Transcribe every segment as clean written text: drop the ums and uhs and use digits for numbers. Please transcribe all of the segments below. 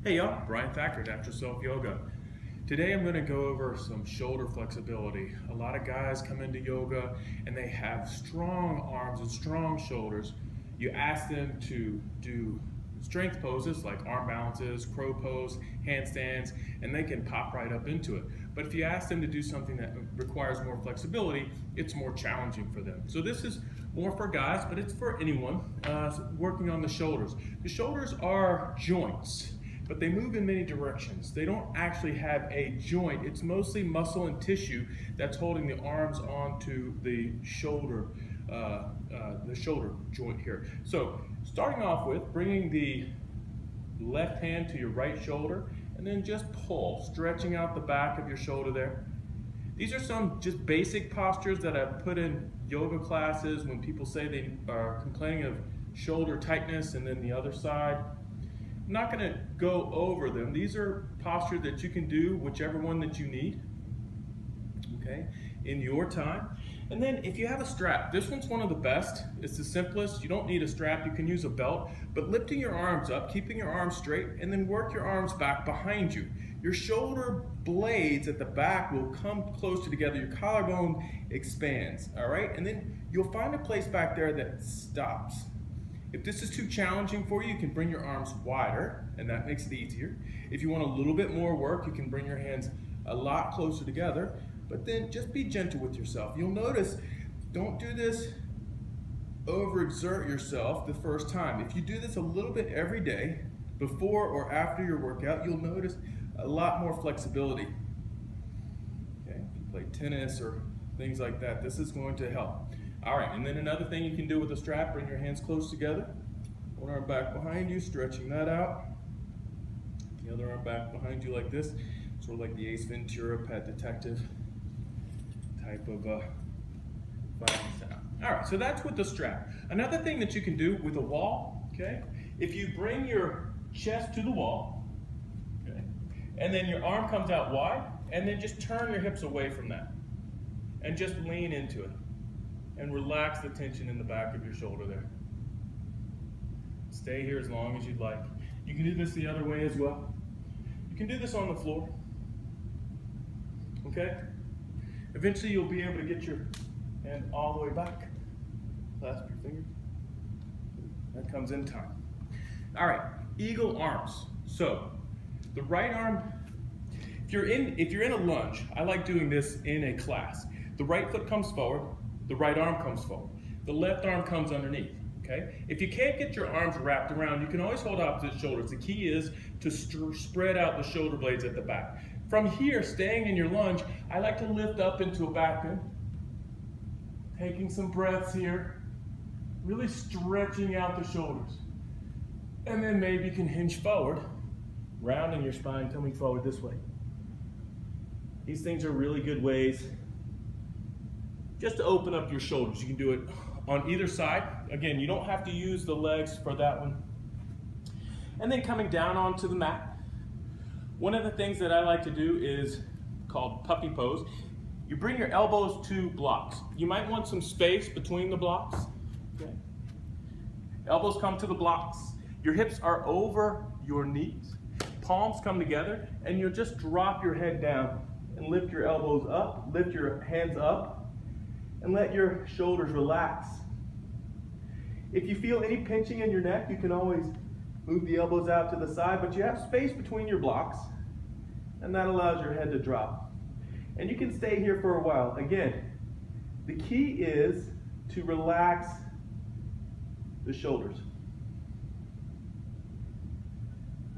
Hey y'all, Brian Thacker, Natural Self Yoga. Today I'm going to go over some shoulder flexibility. A lot of guys come into yoga and they have strong arms and strong shoulders. You ask them to do strength poses like arm balances, crow pose, handstands, and they can pop right up into it. But if you ask them to do something that requires more flexibility, it's more challenging for them. So this is more for guys, but it's for anyone working on the shoulders. The shoulders are joints, but they move in many directions. They don't actually have a joint. It's mostly muscle and tissue that's holding the arms onto the shoulder joint here. So starting off with bringing the left hand to your right shoulder and then just pull, stretching out the back of your shoulder there. These are some just basic postures that I've put in yoga classes when people say they are complaining of shoulder tightness, and then the other side. I'm not going to go over them. These are postures that you can do, whichever one that you need, okay, in your time. And then if you have a strap, this one's one of the best. It's the simplest. You don't need a strap. You can use a belt. But lifting your arms up, keeping your arms straight, and then work your arms back behind you. Your shoulder blades at the back will come closer together. Your collarbone expands, all right? And then you'll find a place back there that stops. If this is too challenging for you, you can bring your arms wider, and that makes it easier. If you want a little bit more work, you can bring your hands a lot closer together, but then just be gentle with yourself. You'll notice, don't do this overexert yourself the first time. If you do this a little bit every day, before or after your workout, you'll notice a lot more flexibility. Okay, if you play tennis or things like that, this is going to help. All right, and then another thing you can do with a strap, bring your hands close together. One arm back behind you, stretching that out. The other arm back behind you like this, sort of like the Ace Ventura Pet Detective type of fighting sound. All right, so that's with the strap. Another thing that you can do with a wall, okay, if you bring your chest to the wall, okay, and then your arm comes out wide, and then just turn your hips away from that, and just lean into it. And relax the tension in the back of your shoulder there. Stay here as long as you'd like. You can do this the other way as well. You can do this on the floor. Okay? Eventually you'll be able to get your hand all the way back. Clasp your fingers. That comes in time. All right, eagle arms. So the right arm, if you're in a lunge, I like doing this in a class. The right foot comes forward. The right arm comes forward. The left arm comes underneath, okay? If you can't get your arms wrapped around, you can always hold opposite shoulders. The key is to spread out the shoulder blades at the back. From here, staying in your lunge, I like to lift up into a back bend. Taking some breaths here, really stretching out the shoulders. And then maybe you can hinge forward, rounding your spine, coming forward this way. These things are really good ways just to open up your shoulders. You can do it on either side. Again, you don't have to use the legs for that one. And then coming down onto the mat. One of the things that I like to do is called puppy pose. You bring your elbows to blocks. You might want some space between the blocks. Okay. Elbows come to the blocks. Your hips are over your knees. Palms come together, and you'll just drop your head down and lift your elbows up, lift your hands up, and let your shoulders relax. If you feel any pinching in your neck, you can always move the elbows out to the side, but you have space between your blocks, and that allows your head to drop. And you can stay here for a while. Again, the key is to relax the shoulders.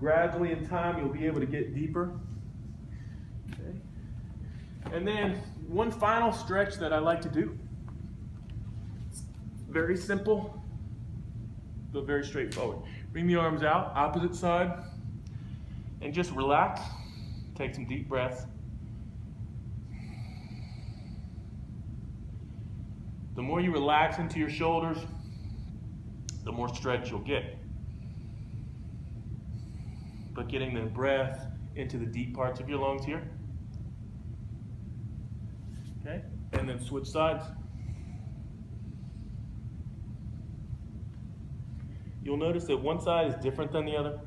Gradually in time, you'll be able to get deeper. Okay. And then one final stretch that I like to do. It's very simple, but very straightforward. Bring the arms out, opposite side, and just relax. Take some deep breaths. The more you relax into your shoulders, the more stretch you'll get. But getting the breath into the deep parts of your lungs here. Okay, and then switch sides. You'll notice that one side is different than the other.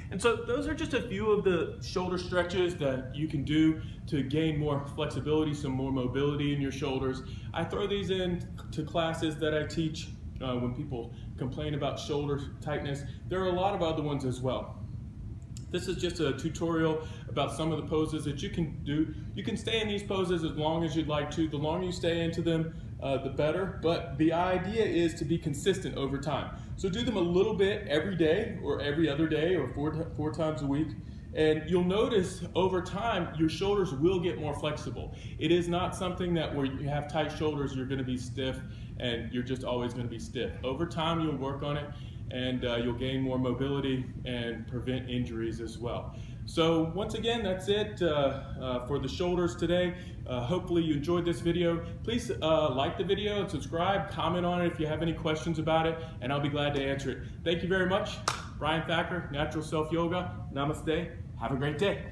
And so those are just a few of the shoulder stretches that you can do to gain more flexibility, some more mobility in your shoulders. I throw these in to classes that I teach when people complain about shoulder tightness. There are a lot of other ones as well. This is just a tutorial about some of the poses that you can do. You can stay in these poses as long as you'd like to. The longer you stay into them, the better. But the idea is to be consistent over time. So do them a little bit every day or every other day or four times a week. And you'll notice over time, your shoulders will get more flexible. It is not something that where you have tight shoulders, you're gonna be stiff and you're just always gonna be stiff. Over time, you'll work on it and you'll gain more mobility and prevent injuries as well. So once again, that's it for the shoulders today. Hopefully you enjoyed this video. Please like the video and subscribe, comment on it if you have any questions about it, and I'll be glad to answer it. Thank you very much. Brian Thacker, Natural Self Yoga. Namaste. Have a great day.